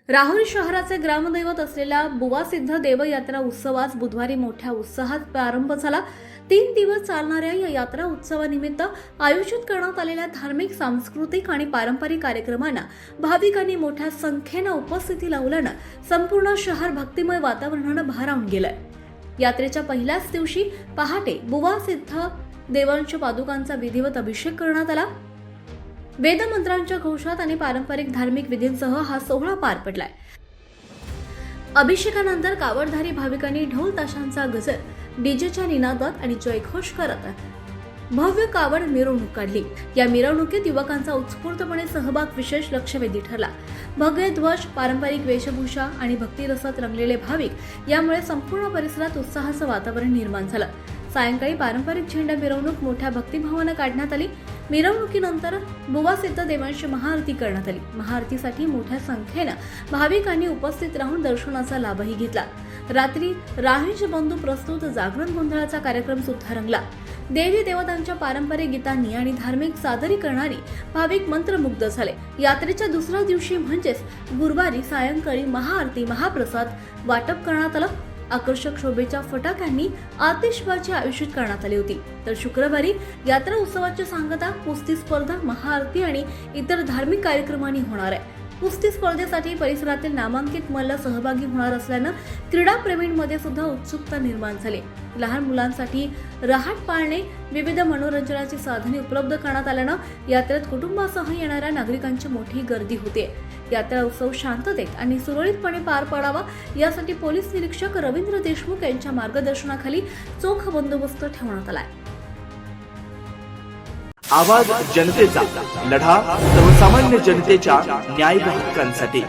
राहुरी शहराचे ग्रामदैवत असलेल्या बुवा सिद्ध देव यात्रा उत्सवास बुधवारी मोठ्या उत्साहात प्रारंभ झाला। 3 दिवस चालणाऱ्या या यात्रा उत्सवानिमित्त आयोजित करण्यात आलेल्या धार्मिक, सांस्कृतिक आणि पारंपरिक कार्यक्रमांना भाविकांनी मोठ्या संख्येने उपस्थिती लावल्यानं संपूर्ण शहर भक्तिमय वातावरणाने भारावून गेलंय। यात्रेच्या पहिल्याच दिवशी पहाटे बुवा सिद्ध देवांच्या पादुकांचा विधिवत अभिषेक करण्यात आला। वेदमंत्रांच्या घोषात आणि पारंपरिक धार्मिक विधींसह हा सोहळा पार पडलाय। अभिषेकानंतर कावडधारी भाविकांनी ढोल ताशांचा गजर, डीजेच्या निनादात आणि जयघोष करत भव्य कावड मिरवणूक काढली। या मिरवणुकीत युवकांचा उत्स्फूर्तपणे सहभाग विशेष लक्षवेधी ठरला। भगवे ध्वज, पारंपरिक वेशभूषा आणि भक्तिरसात रंगलेले भाविक यामुळे संपूर्ण परिसरात उत्साहाचं वातावरण निर्माण झालं। सायंकाळी पारंपरिक झेंडा मिरवणूक मोठ्या भक्तिभावाने काढण्यात आली। मिरवणुकीनंतर बुवा सिद्ध देवांची महाआरती करण्यात आली। महाआरतीसाठी मोठ्या संख्येने भाविकांनी उपस्थित राहून दर्शनाचा लाभही घेतला। रात्री राहींज बंधू प्रस्तुत जागरण गोंधळाचा कार्यक्रम सुद्धा रंगला। देवी देवतांच्या पारंपरिक गीतांनी आणि धार्मिक सादरीकरणाने भाविक मंत्रमुग्ध झाले। यात्रेच्या दुसऱ्या दिवशी म्हणजेच गुरुवारी सायंकाळी महाआरती, महाप्रसाद वाटप करण्यात आलं। आकर्षक शोभेच्या फटाक्यांनी आतिषबाजी आयोजित करण्यात आली होती। तर शुक्रवारी यात्रा उत्सवाची सांगता, कुस्ती स्पर्धा, महाआरती आणि इतर धार्मिक कार्यक्रमांनी होणार आहे। कुस्ती स्पर्धेसाठी परिसरातील नामांकित मल्ल सहभागी होणार असल्यानं क्रीडाप्रेमींमध्ये सुद्धा उत्सुकता निर्माण झाली। लहान मुलांसाठी रहाट पाळणे, विविध मनोरंजनाची साधने उपलब्ध करण्यात आल्यानं यात्रेत कुटुंबासह येणाऱ्या नागरिकांची मोठी गर्दी होते। यात्रा उत्सव शांततेत आणि सुरळीतपणे पार पडावा यासाठी पोलीस निरीक्षक रवींद्र देशमुख यांच्या मार्गदर्शनाखाली चोख बंदोबस्त ठेवण्यात आलाय। आवाज जनतेचा, लढा सर्वसामान्य जनतेच्या न्याय हक्कांसाठी।